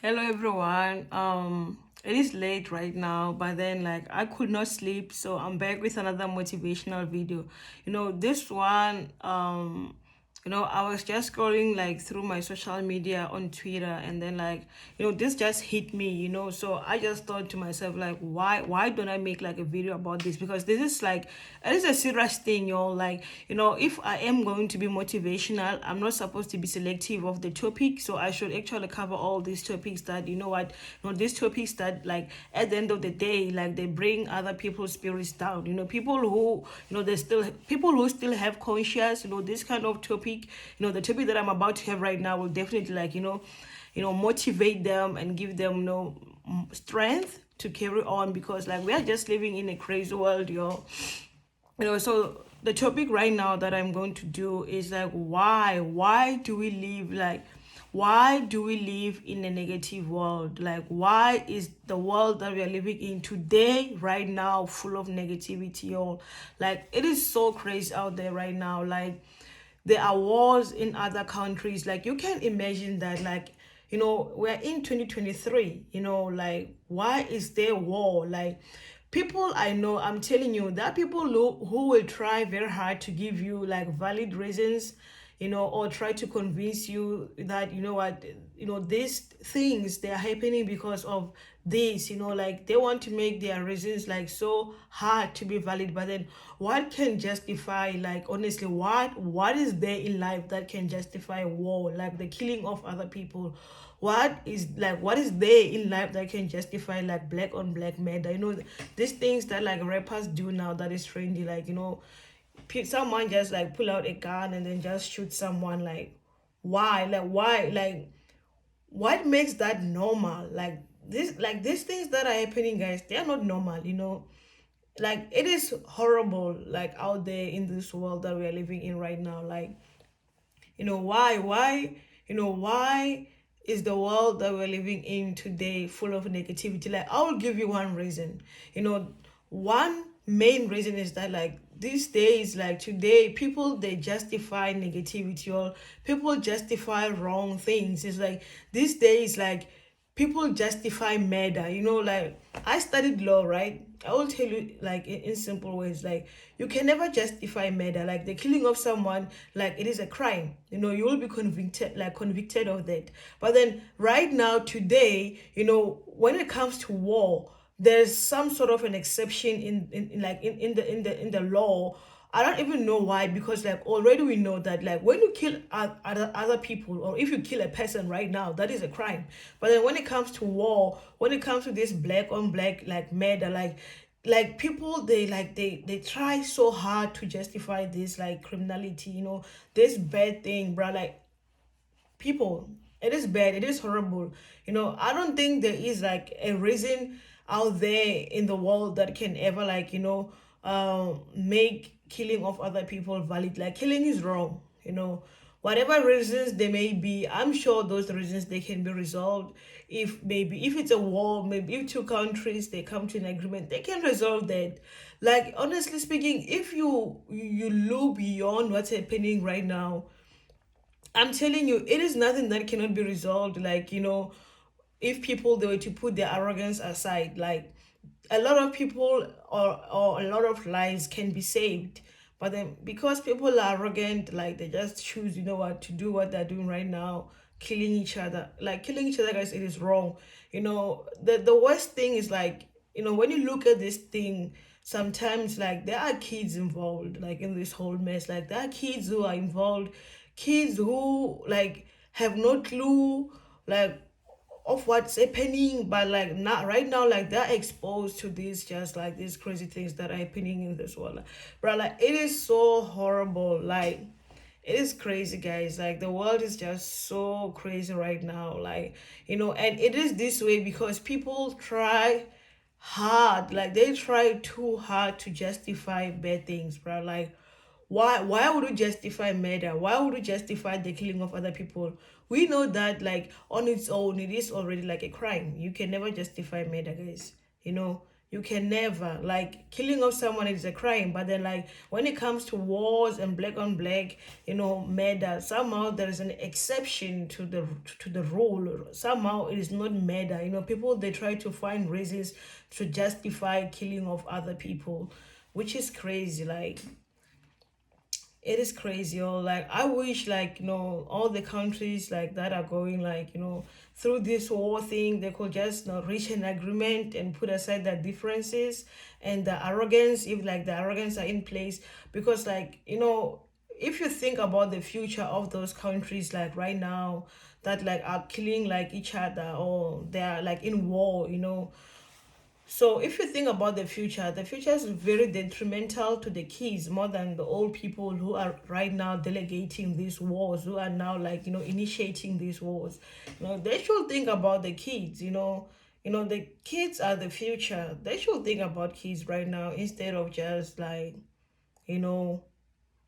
Hello everyone. It is late right now, but then like I could not sleep, so I'm back with another motivational video. This one I was just scrolling like through my social media on Twitter, and then like this just hit me, so I just thought to myself like why don't I make like a video about this, because this is like it is a serious thing, like if I am going to be motivational, I'm not supposed to be selective of the topic, so I should actually cover all these topics that these topics that like at the end of the day, like they bring other people's spirits down, people who they still people who still have conscience, this kind of topic, the topic that I'm about to have right now will definitely like motivate them and give them strength to carry on, because like we are just living in a crazy world, so the topic right now that I'm going to do is like why do we live like why do we live in a negative world? Like, why is the world that we are living in today right now full of negativity? Or like it is so crazy out there right now. Like there are wars in other countries. Like you can imagine that. Like we're in 2023. Like why is there war? Like people I know, I'm telling you, there are people who will try very hard to give you like valid reasons, or try to convince you that what, these things they are happening because of this, like they want to make their reasons like so hard to be valid. But then what can justify, like honestly, what is there in life that can justify war, like the killing of other people? What is there in life that can justify like black on black murder? These things that like rappers do now that is trendy, like someone just like pull out a gun and then just shoot someone. Like why, like what makes that normal? Like these things that are happening, guys, they are not normal, like it is horrible, like out there in this world that we are living in right now. Like why is the world that we're living in today full of negativity? Like I will give you one reason. One main reason is that like these days, like today, people they justify negativity, or people justify wrong things. It's like these days, like people justify murder. Like I studied law, right? I will tell you like in simple ways, like you can never justify murder, like the killing of someone, like it is a crime. You will be convicted of that. But then right now, today, when it comes to war, there's some sort of an exception in the law. I don't even know why, because like already we know that like when you kill other people, or if you kill a person right now, that is a crime. But then when it comes to war, when it comes to this black on black like murder, like people they try so hard to justify this like criminality, this bad thing, bro. Like people, it is bad, it is horrible. I don't think there is like a reason out there in the world that can ever like make killing of other people valid. Like killing is wrong, whatever reasons they may be. I'm sure those reasons they can be resolved. If maybe if it's a war, maybe if two countries they come to an agreement, they can resolve that. Like honestly speaking, if you look beyond what's happening right now, I'm telling you, it is nothing that cannot be resolved. Like, if people they were to put their arrogance aside, like a lot of people, or a lot of lives can be saved. But then because people are arrogant, like they just choose, what to do, what they're doing right now, killing each other. Like killing each other, guys, it is wrong. The worst thing is like, when you look at this thing, sometimes like there are kids involved, like in this whole mess. Like there are kids who are involved, kids who like have no clue, like of what's happening, but like not right now, like they're exposed to these, just like these crazy things that are happening in this world. But like it is so horrible. Like it is crazy, guys. Like the world is just so crazy right now. Like and it is this way because people try hard, like they try too hard to justify bad things, bro. Like why would you justify murder? Why would you justify the killing of other people? We know that like on its own it is already like a crime. You can never justify murder, guys. You can never, like, killing of someone is a crime, but then like when it comes to wars and black on black, murder, somehow there is an exception to the rule. Somehow it is not murder. People, they try to find reasons to justify killing of other people, which is crazy. Like, it is crazy. Or like, I wish, like, all the countries like that are going, like, through this war thing, they could just, reach an agreement and put aside their differences and the arrogance, if like the arrogance are in place. Because, like, if you think about the future of those countries, like right now, that like are killing like each other, or they're like in war, so if you think about the future is very detrimental to the kids more than the old people who are right now delegating these wars, who are now, like, initiating these wars. They should think about the kids. The kids are the future. They should think about kids right now, instead of just like, you know,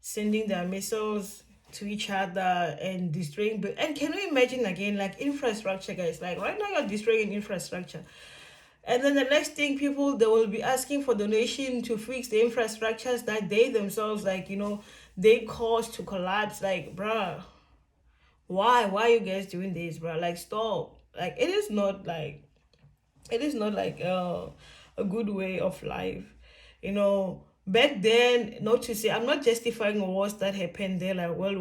sending their missiles to each other and destroying. And can you imagine again, like, infrastructure, guys? Like, right now you're destroying infrastructure, and then the next thing, people, they will be asking for donation to fix the infrastructures that they themselves, like, they caused to collapse. Like, bruh, why are you guys doing this, bruh? Like, stop. Like, it is not like a good way of life. Back then, not to say, I'm not justifying wars that happened there, like World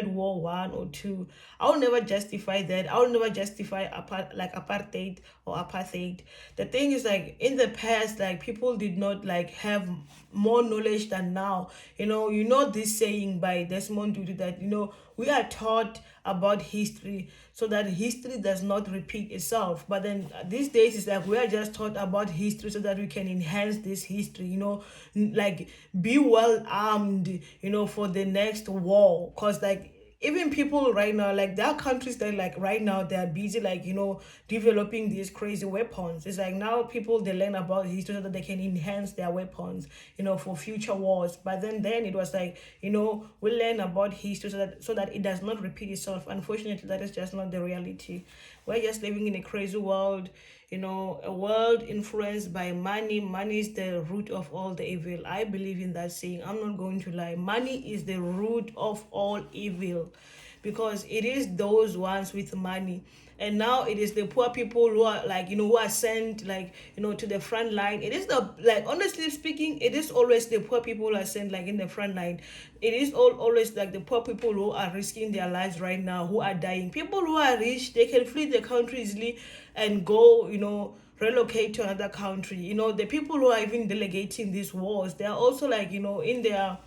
War I or two. I'll never justify that. I'll never justify like apartheid or apartheid. The thing is, like, in the past, like, people did not like have more knowledge than now. This saying by Desmond Tutu, that we are taught about history so that history does not repeat itself. But then these days, it's like we are just taught about history so that we can enhance this history. Like, be well armed, for the next war. Cause, like, even people right now, like, there are countries that, like, right now they're busy, like, developing these crazy weapons. It's like now people, they learn about history so that they can enhance their weapons, for future wars. But then it was like, we learn about history so that it does not repeat itself. Unfortunately, that is just not the reality. We're just living in a crazy world, a world influenced by money. Money is the root of all the evil. I believe in that saying. I'm not going to lie. Money is the root of all evil, because it is those ones with money. And now it is the poor people who are, like, who are sent, like, to the front line. It is the, like, honestly speaking, it is always the poor people who are sent, like, in the front line. It is always like the poor people who are risking their lives right now, who are dying. People who are rich, they can flee the country easily and go, relocate to another country. The people who are even delegating these wars, they are also, like, in their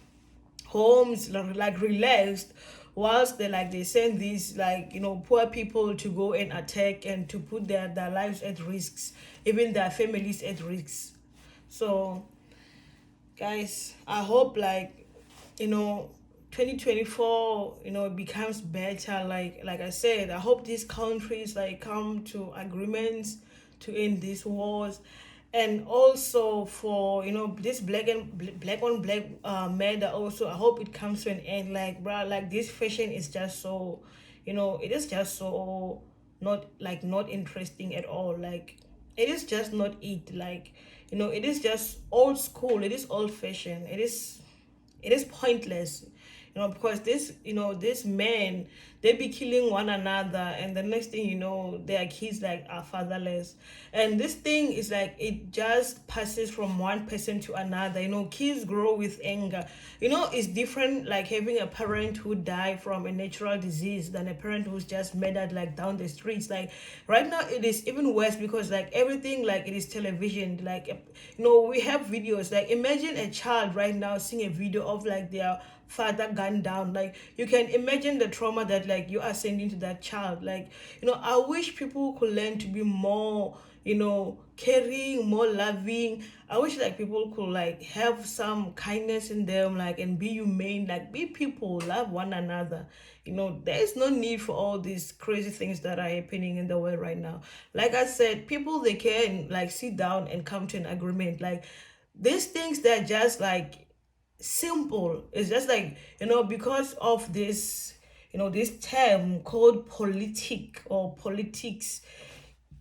homes, like, relaxed, whilst they send these, like, poor people to go and attack and to put their lives at risks, even their families at risks. So, guys, I hope, like, you know 2024, becomes better. Like I said, I hope these countries, like, come to agreements to end these wars. And also, for this black on black murder, also, I hope it comes to an end. Like, bruh, like, this fashion is just so, it is just so not interesting at all. Like, it is just not it. Like, it is just old school. It is old fashioned. It is pointless, because this men, they be killing one another, and the next thing you know, their kids, like, are fatherless. And this thing is like, it just passes from one person to another. Kids grow with anger. It's different, like, having a parent who died from a natural disease than a parent who's just murdered, like, down the streets. Like, right now it is even worse, because, like, everything, like, it is television. Like, we have videos. Like, imagine a child right now seeing a video of, like, their father gunned down. Like, you can imagine the trauma that, like, you are sending to that child. Like, I wish people could learn to be more, caring, more loving. I wish, like, people could, like, have some kindness in them, like, and be humane. Like, be people, love one another. There is no need for all these crazy things that are happening in the world right now. Like I said, people, they can, like, sit down and come to an agreement. Like, these things, they're just, like, simple. It's just like, because of this term called politic or politics.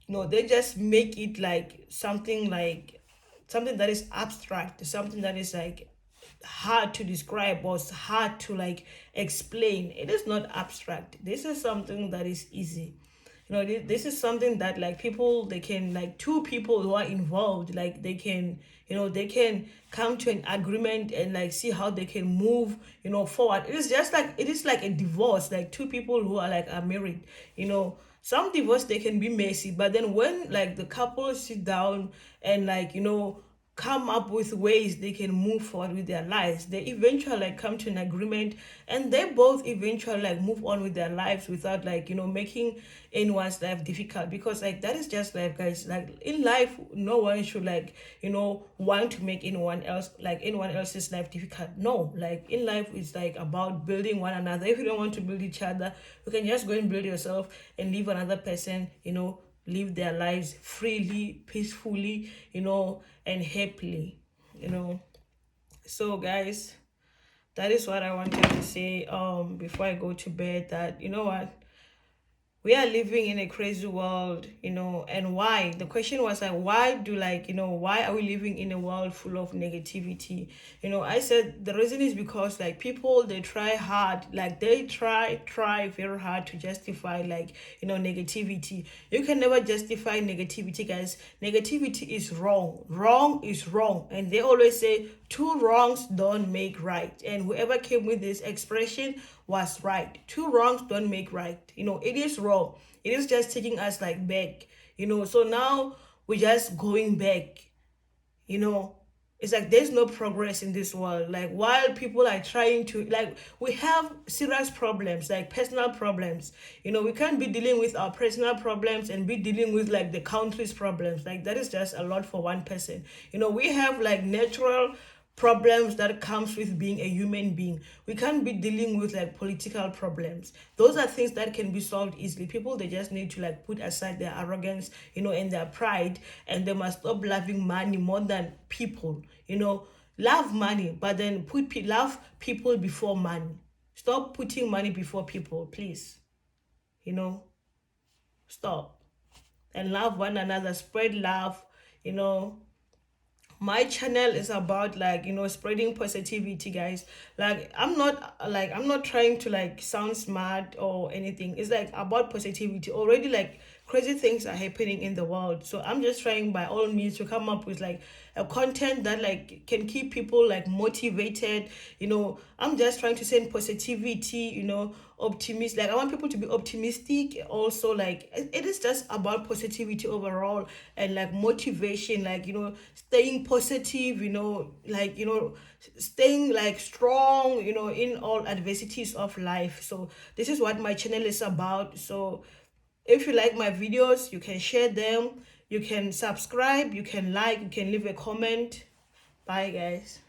They just make it like something, like, something that is abstract, something that is like hard to describe or it's hard to like explain. It is not abstract. This is something that is easy. This is something that like people, they can, like two people who are involved, like they can, they can come to an agreement and like see how they can move, forward. It is just like, it is like a divorce, like two people who are like are married. Some divorce, they can be messy, but then when like the couple sit down and like, come up with ways they can move forward with their lives, they eventually like come to an agreement, and they both eventually like move on with their lives without like, making anyone's life difficult. Because like that is just life, guys. Like in life, no one should like, want to make anyone else's life difficult. No, like in life, it's like about building one another. If you don't want to build each other, you can just go and build yourself and leave another person, live their lives freely, peacefully, and happily, so guys, that is what I wanted to say before I go to bed, that what, we are living in a crazy world, and why? The question was like, why do like, why are we living in a world full of negativity? I said the reason is because like people, they try hard, like they try very hard to justify like, negativity. You can never justify negativity, guys. Negativity is wrong. Wrong is wrong. And they always say two wrongs don't make right. And whoever came with this expression was right. Two wrongs don't make right. It is wrong. It is just taking us like back. So now we're just going back. you know it's like there's no progress in this world. Like while people are trying to, like, we have serious problems, like personal problems. We can't be dealing with our personal problems and be dealing with like the country's problems. Like that is just a lot for one person. We have like natural problems that comes with being a human being. We can't be dealing with like political problems. Those are things that can be solved easily. People, they just need to like put aside their arrogance, and their pride, and they must stop loving money more than people. Love money, but then love people before money. Stop putting money before people, please. you know Stop, and love one another, spread love. you know my channel is about like, spreading positivity, guys. Like I'm not trying to like sound smart or anything. It's like about positivity. Already like crazy things are happening in the world, so I'm just trying by all means to come up with like a content that like can keep people like motivated. I'm just trying to send positivity, optimist. Like I want people to be optimistic also. Like it is just about positivity overall, and like motivation, like, staying positive, staying like strong, in all adversities of life. So this is what my channel is about. So if you like my videos, you can share them, you can subscribe, you can like, you can leave a comment. Bye, guys.